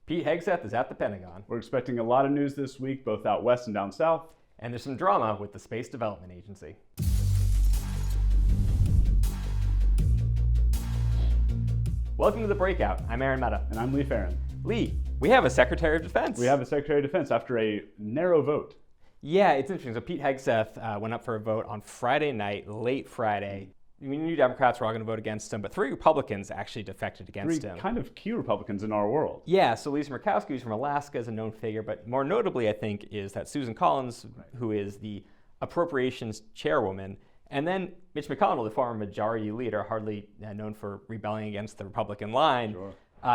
Pete Hegseth is at the Pentagon. We're expecting a lot of news this week, both out west and down south. And there's some drama with the Space Development Agency. Welcome to The Breakout. I'm Aaron Mehta. And I'm Lee Farron. Lee, we have a Secretary of Defense. We have a Secretary of Defense after a narrow vote. Yeah, it's interesting. So Pete Hegseth went up for a vote on Friday night, late Friday. We knew Democrats were all going to vote against him, but 3 Republicans actually defected against him. 3 kind of key Republicans in our world. Yeah, so Lisa Murkowski, who's from Alaska, is a known figure, but more notably, I think, is that Susan Collins, who is the appropriations chairwoman, and then Mitch McConnell, the former majority leader, hardly known for rebelling against the Republican line,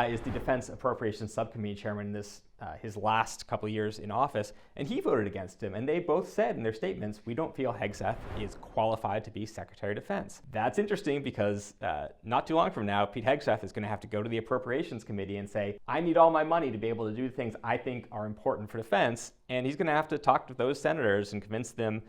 is the Defense Appropriations Subcommittee chairman in this his last couple of years in office, and he voted against him. And they both said in their statements, we don't feel Hegseth is qualified to be Secretary of Defense. That's interesting because not too long from now, Pete Hegseth is going to have to go to the Appropriations Committee and say, I need all my money to be able to do things I think are important for defense. And he's going to have to talk to those senators and convince them,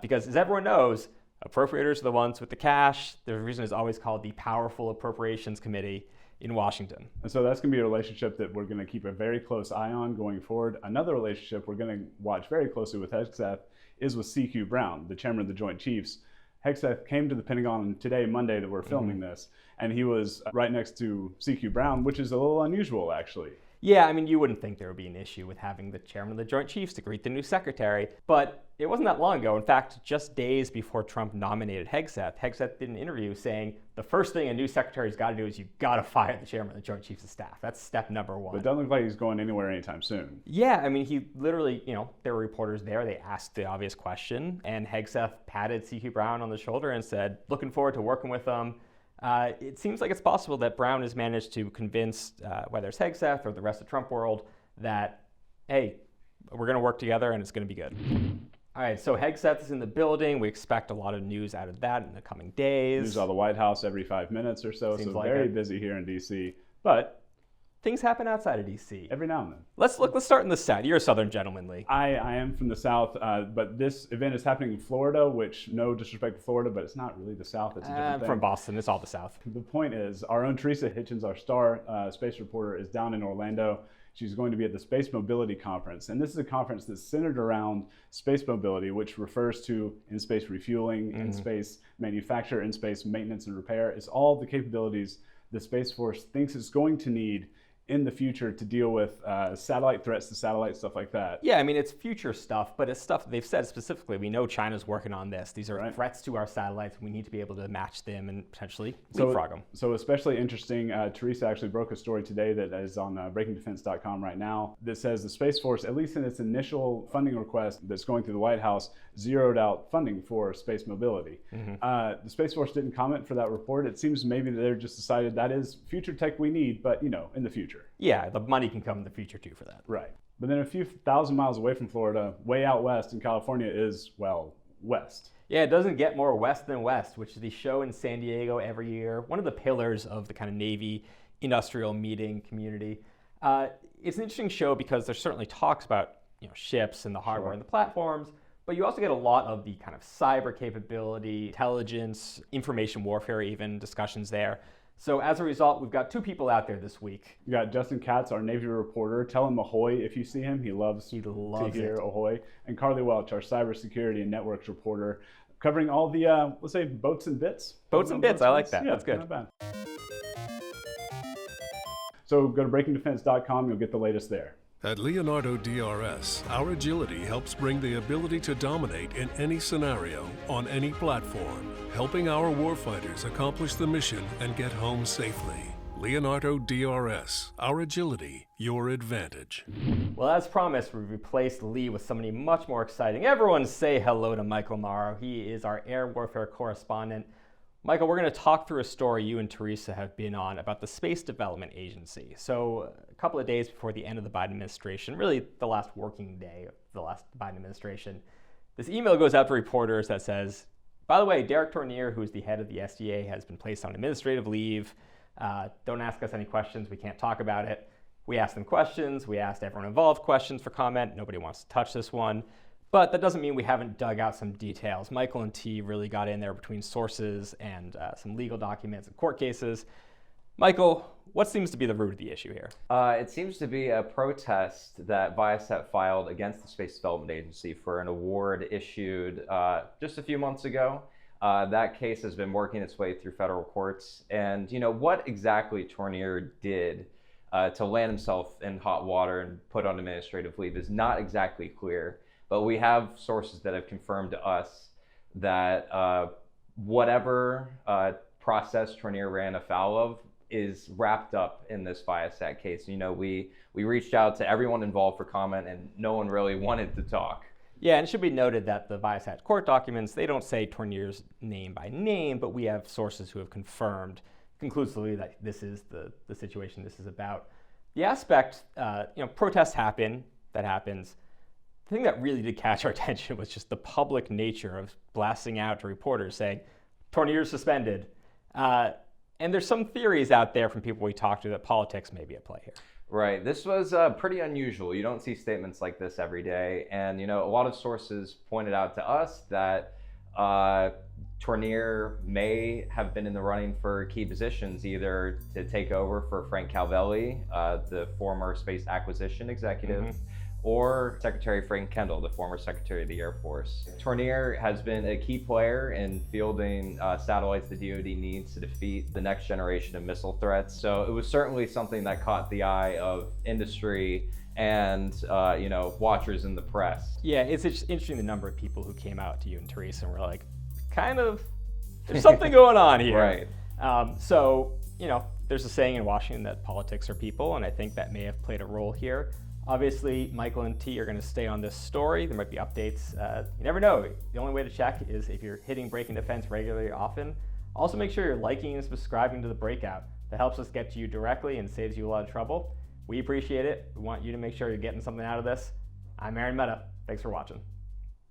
because as everyone knows, appropriators are the ones with the cash. The reason it's always called the Powerful Appropriations Committee in Washington. And so that's going to be a relationship that we're going to keep a very close eye on going forward. Another relationship we're going to watch very closely with Hegseth is with C.Q. Brown, the chairman of the Joint Chiefs. Hegseth came to the Pentagon today, Monday, that we're filming this, and he was right next to C.Q. Brown, which is a little unusual, actually. Yeah, I mean, you wouldn't think there would be an issue with having the chairman of the Joint Chiefs to greet the new secretary, but it wasn't that long ago. In fact, just days before Trump nominated Hegseth, Hegseth did an interview saying the first thing a new secretary's got to do is you've got to fire the chairman of the Joint Chiefs of Staff. That's step number one. But it doesn't look like he's going anywhere anytime soon. Yeah, I mean, he literally, there were reporters there. They asked the obvious question, and Hegseth patted C.Q. Brown on the shoulder and said, looking forward to working with him. It seems like it's possible that Brown has managed to convince, whether it's Hegseth or the rest of Trump world, that, hey, we're going to work together and it's going to be good. All right, so Hegseth is in the building. We expect a lot of news out of that in the coming days. News out of the White House every 5 minutes or so, Seems so like very it. busy here in D.C., but things happen outside of D.C. every now and then. Let's start in the South. You're a Southern gentleman, Lee. I am from the South, but this event is happening in Florida, which, no disrespect to Florida, but it's not really the South. It's a different thing. From Boston. It's all the South. The point is, our own Teresa Hitchens, our star space reporter, is down in Orlando. She's going to be at the Space Mobility Conference, and this is a conference that's centered around space mobility, which refers to in-space refueling, in-space manufacture, in-space maintenance and repair. It's all the capabilities the Space Force thinks it's going to need in the future to deal with satellite threats to satellites, stuff like that. Yeah, I mean, it's future stuff, but it's stuff they've said specifically. We know China's working on this. These are threats to our satellites. We need to be able to match them and potentially leapfrog them. So especially interesting, Teresa actually broke a story today that is on breakingdefense.com right now that says the Space Force, at least in its initial funding request that's going through the White House, zeroed out funding for space mobility. The Space Force didn't comment for that report. It seems maybe they're just decided that is future tech we need, but in the future. Yeah, the money can come in the future too for that. Right. But then a few thousand miles away from Florida, way out west in California is, well, west. Yeah, it doesn't get more west than west, which is the show in San Diego every year. One of the pillars of the kind of Navy industrial meeting community. It's an interesting show because there's certainly talks about ships and the hardware and the platforms, but you also get a lot of the kind of cyber capability, intelligence, information warfare, even discussions there. So as a result, we've got 2 people out there this week. You got Justin Katz, our Navy reporter. Tell him ahoy if you see him. He loves to hear ahoy. And Carly Welch, our cybersecurity and networks reporter, covering all the, let's say, boats and bits. Boats and bits, I like that. Yeah, that's good. Not bad. So go to breakingdefense.com. You'll get the latest there. At Leonardo DRS, our agility helps bring the ability to dominate in any scenario, on any platform, helping our warfighters accomplish the mission and get home safely. Leonardo DRS, our agility, your advantage. Well, as promised, we've replaced Lee with somebody much more exciting. Everyone say hello to Michael Marrow. He is our air warfare correspondent. Michael, we're going to talk through a story you and Teresa have been on about the Space Development Agency. So a couple of days before the end of the Biden administration, really the last working day of the last Biden administration, this email goes out to reporters that says, by the way, Derek Tournier, who's the head of the SDA, has been placed on administrative leave. Don't ask us any questions. We can't talk about it. We asked them questions. We asked everyone involved questions for comment. Nobody wants to touch this one. But that doesn't mean we haven't dug out some details. Michael and T really got in there between sources and some legal documents and court cases. Michael, what seems to be the root of the issue here? It seems to be a protest that Viasat filed against the Space Development Agency for an award issued just a few months ago. That case has been working its way through federal courts. And what exactly Tournier did to land himself in hot water and put on administrative leave is not exactly clear. But we have sources that have confirmed to us that whatever process Tournier ran afoul of is wrapped up in this Viasat case. We reached out to everyone involved for comment, and no one really wanted to talk. Yeah, and it should be noted that the Viasat court documents, they don't say Tournier's name by name, but we have sources who have confirmed conclusively that this is the situation this is about. The aspect, protests happen, that happens. The thing that really did catch our attention was just the public nature of blasting out to reporters saying, Tournier's suspended. And there's some theories out there from people we talked to that politics may be at play here. Right. This was pretty unusual. You don't see statements like this every day. And, a lot of sources pointed out to us that Tournier may have been in the running for key positions, either to take over for Frank Calvelli, the former space acquisition executive, or Secretary Frank Kendall, the former Secretary of the Air Force. Tournier has been a key player in fielding satellites the DoD needs to defeat the next generation of missile threats. So it was certainly something that caught the eye of industry and watchers in the press. Yeah, it's interesting the number of people who came out to you and Teresa and were like, there's something going on here. Right. So there's a saying in Washington that politics are people, and I think that may have played a role here. Obviously, Michael and T are going to stay on this story. There might be updates. You never know. The only way to check is if you're hitting Breaking Defense regularly or often. Also, make sure you're liking and subscribing to The Breakout. That helps us get to you directly and saves you a lot of trouble. We appreciate it. We want you to make sure you're getting something out of this. I'm Aaron Mehta. Thanks for watching.